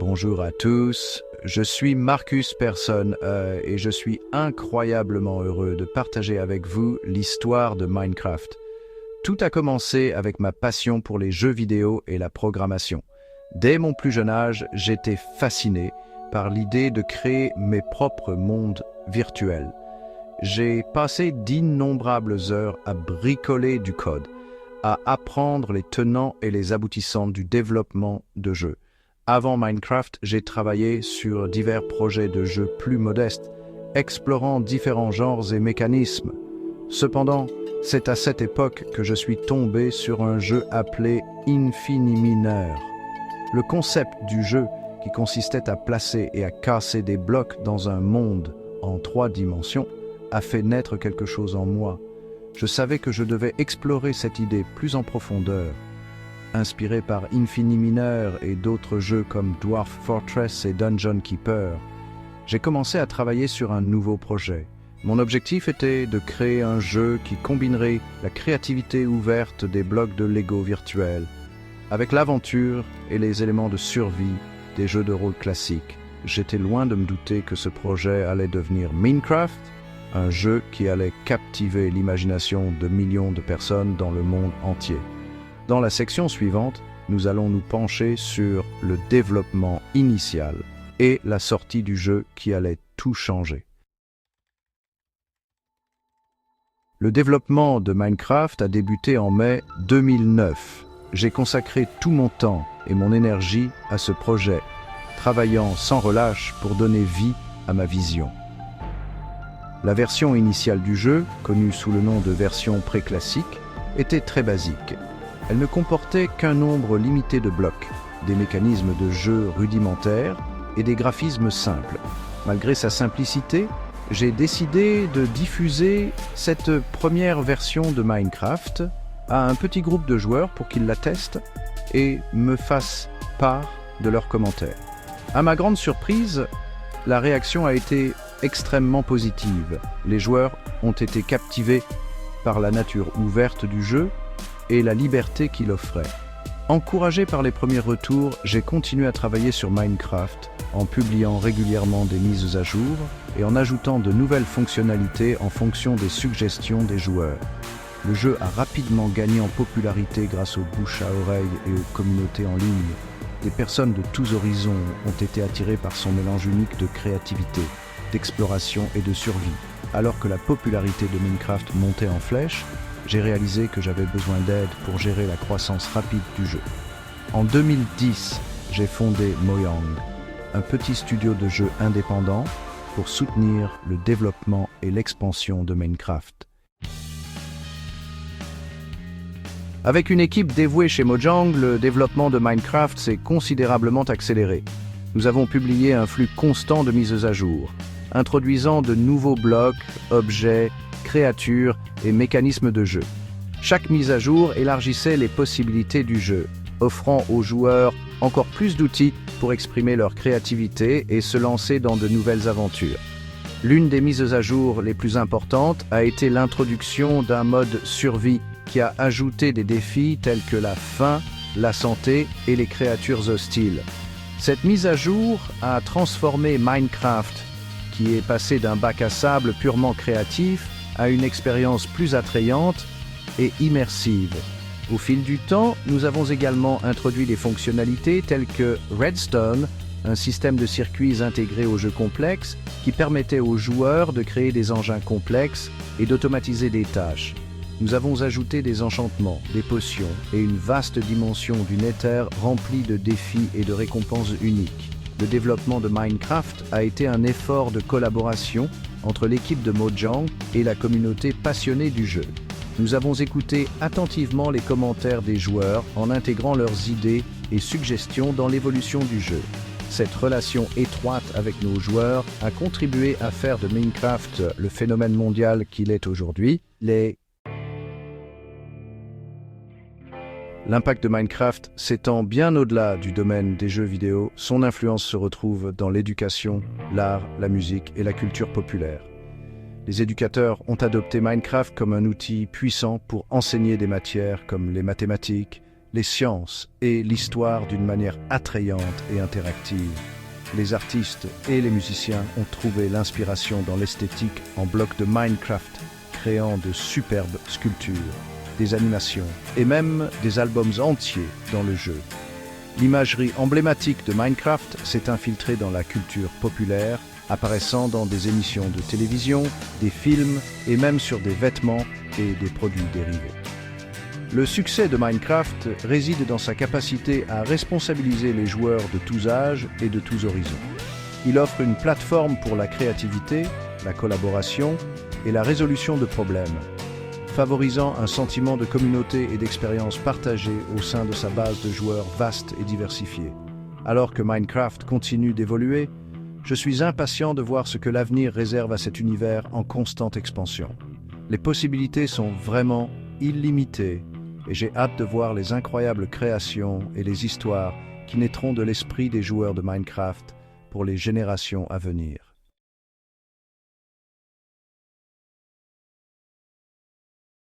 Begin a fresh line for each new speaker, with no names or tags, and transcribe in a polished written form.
Bonjour à tous, je suis Marcus Persson et je suis incroyablement heureux de partager avec vous l'histoire de Minecraft. Tout a commencé avec ma passion pour les jeux vidéo et la programmation. Dès mon plus jeune âge, j'étais fasciné par l'idée de créer mes propres mondes virtuels. J'ai passé d'innombrables heures à bricoler du code, à apprendre les tenants et les aboutissants du développement de jeux. Avant Minecraft, j'ai travaillé sur divers projets de jeux plus modestes, explorant différents genres et mécanismes. Cependant, c'est à cette époque que je suis tombé sur un jeu appelé Infinimineur. Le concept du jeu, qui consistait à placer et à casser des blocs dans un monde en 3 dimensions, a fait naître quelque chose en moi. Je savais que je devais explorer cette idée plus en profondeur. Inspiré par Infinimineur et d'autres jeux comme Dwarf Fortress et Dungeon Keeper, j'ai commencé à travailler sur un nouveau projet. Mon objectif était de créer un jeu qui combinerait la créativité ouverte des blocs de Lego virtuels avec l'aventure et les éléments de survie des jeux de rôle classiques. J'étais loin de me douter que ce projet allait devenir Minecraft, un jeu qui allait captiver l'imagination de millions de personnes dans le monde entier. Dans la section suivante, nous allons nous pencher sur le développement initial et la sortie du jeu qui allait tout changer. Le développement de Minecraft a débuté en mai 2009. J'ai consacré tout mon temps et mon énergie à ce projet, travaillant sans relâche pour donner vie à ma vision. La version initiale du jeu, connue sous le nom de version pré-classique, était très basique. Elle ne comportait qu'un nombre limité de blocs, des mécanismes de jeu rudimentaires et des graphismes simples. Malgré sa simplicité, j'ai décidé de diffuser cette première version de Minecraft à un petit groupe de joueurs pour qu'ils la testent et me fassent part de leurs commentaires. À ma grande surprise, la réaction a été extrêmement positive. Les joueurs ont été captivés par la nature ouverte du jeu et la liberté qu'il offrait. Encouragé par les premiers retours, j'ai continué à travailler sur Minecraft en publiant régulièrement des mises à jour et en ajoutant de nouvelles fonctionnalités en fonction des suggestions des joueurs. Le jeu a rapidement gagné en popularité grâce aux bouche à oreille et aux communautés en ligne. Des personnes de tous horizons ont été attirées par son mélange unique de créativité, d'exploration et de survie. Alors que la popularité de Minecraft montait en flèche, j'ai réalisé que j'avais besoin d'aide pour gérer la croissance rapide du jeu. En 2010, j'ai fondé Mojang, un petit studio de jeux indépendant pour soutenir le développement et l'expansion de Minecraft. Avec une équipe dévouée chez Mojang, le développement de Minecraft s'est considérablement accéléré. Nous avons publié un flux constant de mises à jour, introduisant de nouveaux blocs, objets, créatures et mécanismes de jeu. Chaque mise à jour élargissait les possibilités du jeu, offrant aux joueurs encore plus d'outils pour exprimer leur créativité et se lancer dans de nouvelles aventures. L'une des mises à jour les plus importantes a été l'introduction d'un mode survie qui a ajouté des défis tels que la faim, la santé et les créatures hostiles. Cette mise à jour a transformé Minecraft, qui est passé d'un bac à sable purement créatif à une expérience plus attrayante et immersive. Au fil du temps, nous avons également introduit des fonctionnalités telles que Redstone, un système de circuits intégré au jeu complexe qui permettait aux joueurs de créer des engins complexes et d'automatiser des tâches. Nous avons ajouté des enchantements, des potions et une vaste dimension du Nether remplie de défis et de récompenses uniques. Le développement de Minecraft a été un effort de collaboration entre l'équipe de Mojang et la communauté passionnée du jeu. Nous avons écouté attentivement les commentaires des joueurs en intégrant leurs idées et suggestions dans l'évolution du jeu. Cette relation étroite avec nos joueurs a contribué à faire de Minecraft le phénomène mondial qu'il est aujourd'hui. L'impact de Minecraft s'étend bien au-delà du domaine des jeux vidéo. Son influence se retrouve dans l'éducation, l'art, la musique et la culture populaire. Les éducateurs ont adopté Minecraft comme un outil puissant pour enseigner des matières comme les mathématiques, les sciences et l'histoire d'une manière attrayante et interactive. Les artistes et les musiciens ont trouvé l'inspiration dans l'esthétique en blocs de Minecraft, créant de superbes sculptures, des animations et même des albums entiers dans le jeu. L'imagerie emblématique de Minecraft s'est infiltrée dans la culture populaire, apparaissant dans des émissions de télévision, des films et même sur des vêtements et des produits dérivés. Le succès de Minecraft réside dans sa capacité à responsabiliser les joueurs de tous âges et de tous horizons. Il offre une plateforme pour la créativité, la collaboration et la résolution de problèmes, favorisant un sentiment de communauté et d'expérience partagée au sein de sa base de joueurs vaste et diversifiée. Alors que Minecraft continue d'évoluer, je suis impatient de voir ce que l'avenir réserve à cet univers en constante expansion. Les possibilités sont vraiment illimitées et j'ai hâte de voir les incroyables créations et les histoires qui naîtront de l'esprit des joueurs de Minecraft pour les générations à venir.